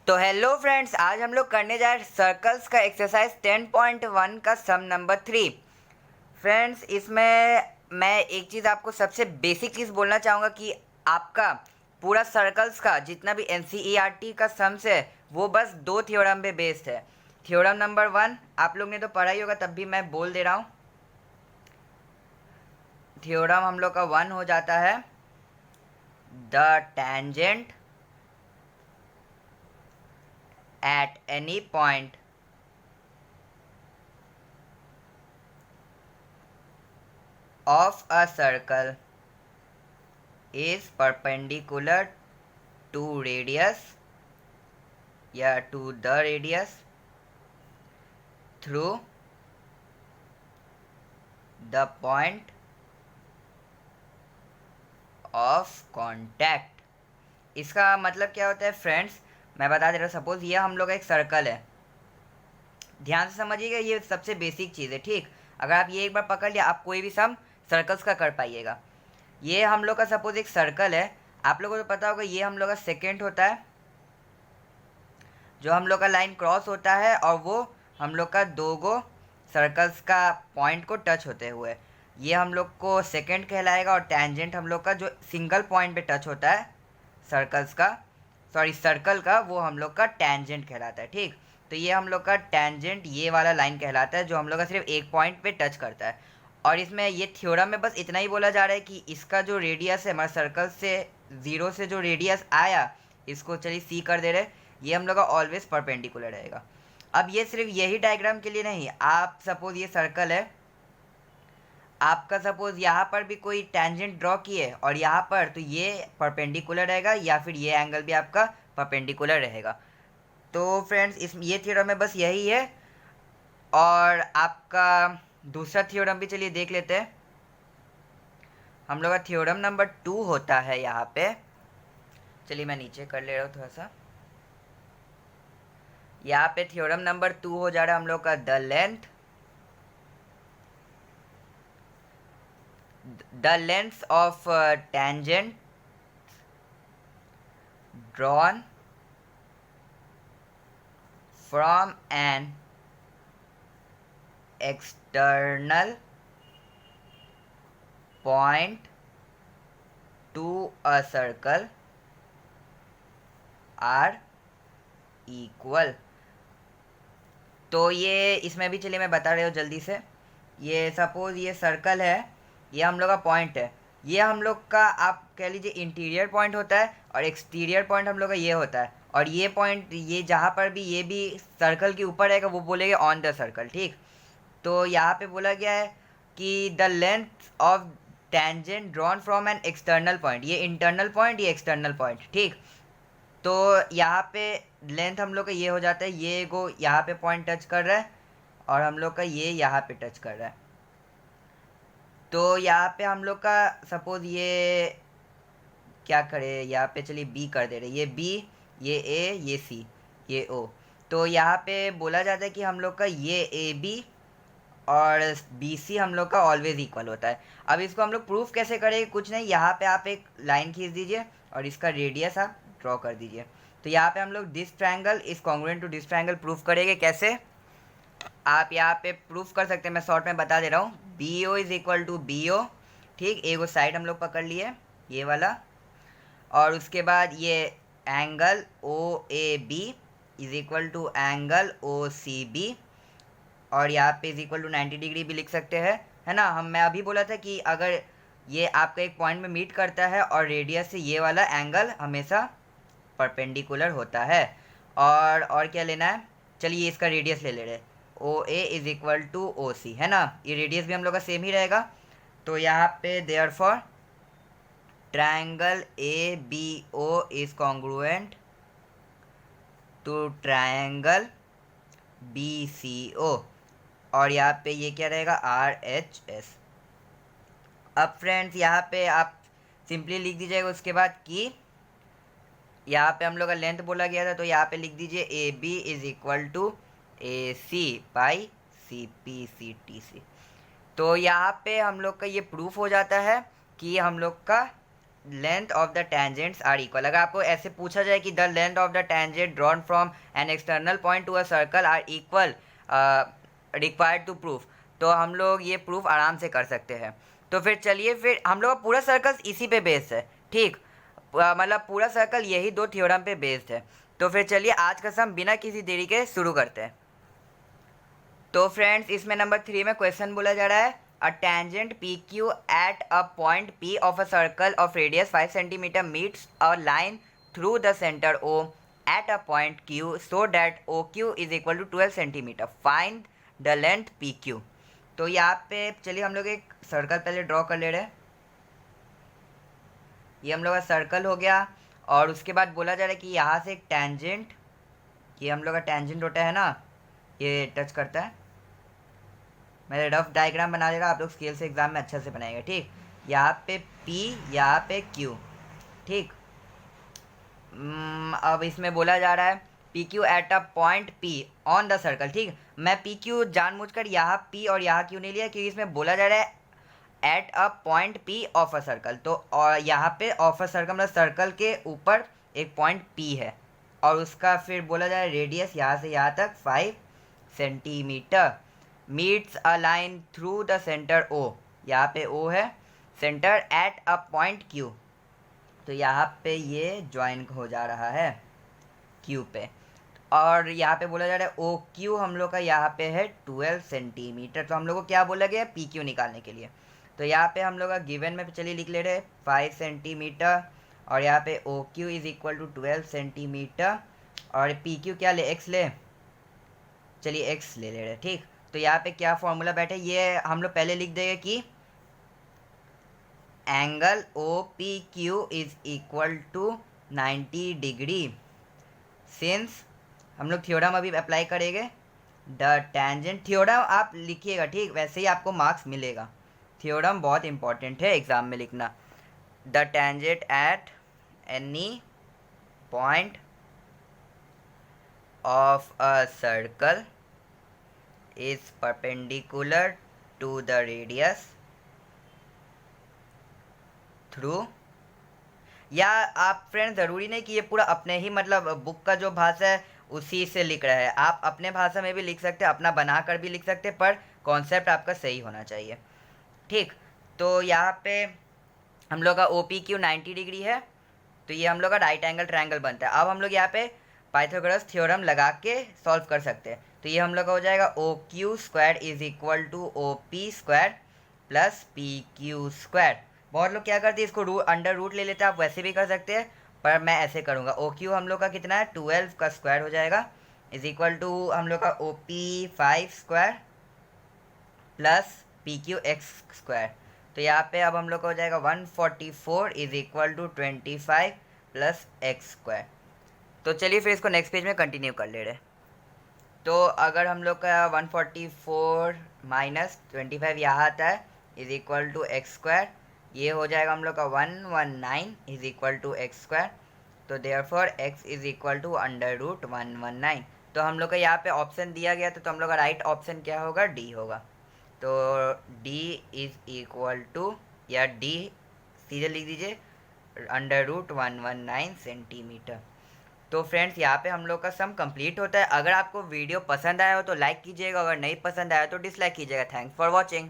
तो hello friends, आज हम लोग करने जा रहे हैं सर्कल्स का एक्सरसाइज 10.1 का सम नंबर 3। फ्रेंड्स, इसमें मैं एक चीज़ आपको सबसे बेसिक चीज़ बोलना चाहूँगा कि आपका पूरा सर्कल्स का जितना भी NCERT का सम्स है वो बस 2 थ्योरम पे बेस्ड है। थ्योरम नंबर 1 आप लोग ने तो पढ़ा ही होगा, तब भी मैं बोल दे रहा हूँ। थ्योरम हम लोग का 1 हो जाता है, the tangent at any point of a circle is perpendicular to radius या to the radius through the point of contact। इसका मतलब क्या होता है फ्रेंड्स, मैं बता दे रहा हूँ। सपोज ये हम लोग का एक सर्कल है, ध्यान से समझिएगा, ये सबसे बेसिक चीज़ है, ठीक। अगर आप ये एक बार पकड़ लिया, आप कोई भी सम सर्कल्स का कर पाइएगा। ये हम लोग का सपोज एक सर्कल है, आप लोगों को तो पता होगा, ये हम लोग का सेकेंड होता है, जो हम लोग का लाइन क्रॉस होता है और वो हम लोग का दो गो सर्कल्स का पॉइंट को टच होते हुए, ये हम लोग को सेकेंड कहलाएगा। और टेंजेंट हम लोग का जो सिंगल पॉइंट पे टच होता है सर्कल का, वो हम लोग का टेंजेंट कहलाता है, ठीक। तो ये हम लोग का टेंजेंट ये वाला लाइन कहलाता है, जो हम लोग का सिर्फ एक पॉइंट पे टच करता है। और इसमें ये थ्योरम में बस इतना ही बोला जा रहा है कि इसका जो रेडियस है हमारे सर्कल से, ज़ीरो से जो रेडियस आया, इसको चलिए सी कर दे रहे, ये हम लोग का ऑलवेज परपेंडिकुलर रहेगा। अब ये सिर्फ यही डायग्राम के लिए नहीं, आप सपोज ये सर्कल है, आपका सपोज यहाँ पर भी कोई टेंजेंट ड्रॉ किए और यहाँ पर, तो ये परपेंडिकुलर रहेगा या फिर ये एंगल भी आपका परपेंडिकुलर रहेगा। तो फ्रेंड्स, इस ये थ्योरम में बस यही है। और आपका दूसरा थ्योरम भी चलिए देख लेते हैं। हम लोग का थ्योरम नंबर 2 होता है यहाँ पे, चलिए मैं नीचे कर ले रहा हूँ थोड़ा सा। यहाँ पे थ्योरम नंबर 2 हो जा रहा है हम लोग का, the length of tangent drawn from an external point to a circle are equal। तो ये इसमें भी चलिए मैं बता रहा हूँ जल्दी से। ये सपोज ये सर्कल है, ये हम लोग का पॉइंट है, ये हम लोग का आप कह लीजिए इंटीरियर पॉइंट होता है, और एक्सटीरियर पॉइंट हम लोग का ये होता है। और ये पॉइंट, ये जहाँ पर भी, ये भी सर्कल के ऊपर रहेगा, वो बोलेगा ऑन द सर्कल, ठीक। तो यहाँ पे बोला गया है कि the length of tangent drawn from an external point, ये इंटरनल पॉइंट, ये एक्सटर्नल पॉइंट, ठीक। तो यहाँ पे लेंथ हम लोग का ये हो जाता है, ये को यहाँ पे पॉइंट टच कर रहा है और हम लोग का ये यहाँ पे टच कर रहा है। तो यहाँ पे हम लोग का सपोज ये क्या करे, यहाँ पे चलिए बी कर दे रहे, ये बी, ये ए, ये सी, ये ओ। तो यहाँ पे बोला जाता है कि हम लोग का ये ए बी और बी सी हम लोग का ऑलवेज इक्वल होता है। अब इसको हम लोग प्रूफ कैसे करेंगे, कुछ नहीं, यहाँ पे आप एक लाइन खींच दीजिए और इसका रेडियस आप ड्रॉ कर दीजिए। तो यहाँ पे हम लोग this triangle is congruent to this triangle proof करेंगे। कैसे आप यहाँ पे प्रूफ कर सकते हैं, मैं शॉर्ट में बता दे रहा हूँ। B O is equal to B O, ठीक, एगो साइड हम लोग पकड़ लिए ये वाला, और उसके बाद ये angle O A B is equal to angle O C B, और यहाँ पे इज इक्वल टू 90 डिग्री भी लिख सकते हैं, है ना। मैं अभी बोला था कि अगर ये आपका एक पॉइंट में मीट करता है और रेडियस से ये वाला एंगल हमेशा परपेंडिकुलर होता है। और क्या लेना है, चलिए इसका रेडियस ले ले रहे, ओ ए इज इक्वल टू ओ सी, है ना। ये रेडियस भी हम लोग का सेम ही रहेगा। तो यहाँ पे therefore triangle A B O is congruent to triangle B C O, और यहाँ पे ये क्या रहेगा, आर एच एस। अब फ्रेंड्स, यहाँ पे आप सिंपली लिख दीजिएगा उसके बाद कि यहाँ पे हम लोग का लेंथ बोला गया था, तो यहाँ पे लिख दीजिए A B is equal to A C by C P C T C. तो यहाँ पे हम लोग का ये प्रूफ हो जाता है कि हम लोग का length of the tangents are equal. अगर आपको ऐसे पूछा जाए कि the length of the tangent drawn from an external point to a circle are equal required to proof, तो हम लोग ये प्रूफ आराम से कर सकते हैं। तो फिर चलिए, फिर हम लोग का पूरा सर्कल इसी पे बेस्ड है, ठीक, मतलब पूरा सर्कल यही दो थ्योरम पे बेस्ड है। तो फिर चलिए आज का सम बिना किसी देरी के शुरू करते हैं। तो फ्रेंड्स इसमें नंबर 3 में क्वेश्चन बोला जा रहा है, a tangent P Q at a point P of a circle of radius 5 centimetre meets a line through the centre O at a point Q so that O Q is equal to 12 centimetre, find the length P Q. तो यहाँ पे चलिए हम लोग एक circle पहले draw कर ले रहे हैं। ये हम लोग का सर्कल हो गया, और उसके बाद बोला जा रहा है कि यहाँ से एक टेंजेंट, ये हम लोग का टेंजेंट होता है ना, ये टच करता है। मैं रफ डायग्राम बना दे रहा, आप लोग स्केल से एग्जाम में अच्छे से बनाएंगे, ठीक। यहाँ पे P, यहाँ पे Q, ठीक। अब इसमें बोला जा रहा है P Q at a point P on the circle, ठीक। मैं पी क्यू जानबूझकर यहाँ P और यहाँ Q नहीं लिया, क्योंकि इसमें बोला जा रहा है eight a point P of a circle. तो और यहाँ पे ऑफ अ सर्कल मतलब सर्कल के ऊपर एक पॉइंट P है, और उसका फिर बोला जा रहा है रेडियस यहाँ से यहाँ तक 5 centimetre, meets a line through the centre O, यहाँ पे O है, centre at a point Q, तो यहाँ पे ये ज्वाइन हो जा रहा है Q पे, और यहाँ पे बोला जा रहा है ओ क्यू हम लोग का यहाँ पे है 12 सेंटीमीटर। तो हम लोग को क्या बोला गया, पी क्यू निकालने के लिए। तो यहाँ पे हम लोग का गिवन में चलिए लिख ले रहे 5 सेंटीमीटर, और यहाँ पे O Q is equal to 12 centimetre, और पी क्यू क्या ले, एक्स ले, चलिए एक्स ले रहे, ठीक। तो यहाँ पे क्या फॉर्मूला बैठे, ये हम लोग पहले लिख देंगे कि angle O P Q is equal to 90 degree, since हम लोग थ्योरम अभी अप्लाई करेंगे। द टेंजेंट, थ्योरम आप लिखिएगा, ठीक, वैसे ही आपको मार्क्स मिलेगा। थ्योरम बहुत इंपॉर्टेंट है एग्जाम में लिखना। The tangent at any point of a circle is perpendicular to the radius through, या आप फ्रेंड ज़रूरी नहीं कि ये पूरा अपने ही मतलब बुक का जो भाषा है उसी से लिख रहा है, आप अपने भाषा में भी लिख सकते हैं, अपना बना कर भी लिख सकते हैं, पर कॉन्सेप्ट आपका सही होना चाहिए, ठीक। तो यहाँ पे हम लोग का ओ पी क्यू 90 डिग्री है, तो ये हम लोग का राइट एंगल ट्रायंगल बनता है। अब हम लोग यहाँ पे पाइथागोरस थ्योरम लगा के सॉल्व कर सकते हैं। तो ये हम लोग का हो जाएगा O Q square is equal to O P square plus P Q square. बहुत लोग क्या करते हैं, इसको अंडर रूट ले लेते हैं, आप वैसे भी कर सकते हैं, पर मैं ऐसे करूँगा। ओ क्यू हम लोग का कितना है, 12 का स्क्वायर हो जाएगा, इज इक्वल टू हम लोग का O P 5 square plus P Q x square. तो यहाँ पे अब हम लोग का हो जाएगा 144 is equal to 25 plus x square. तो चलिए फिर इसको नेक्स्ट पेज में कंटिन्यू कर ले रहे। तो अगर हम लोग का 144 माइनस 25 यहाँ आता है is equal to x square, ये हो जाएगा हम लोग का 119 is equal to x square. तो therefore x is equal to under root 119। तो हम लोग का यहाँ पे ऑप्शन दिया गया था, तो हम लोग का राइट ऑप्शन क्या होगा, डी होगा। तो डी इज इक्वल टू, या डी सीधे लिख दीजिए, अंडर रूट 119 सेंटीमीटर। तो फ्रेंड्स यहाँ पे हम लोग का सम कंप्लीट होता है। अगर आपको वीडियो पसंद आया हो तो लाइक कीजिएगा, अगर नहीं पसंद आया तो डिसलाइक कीजिएगा। Thanks for watching.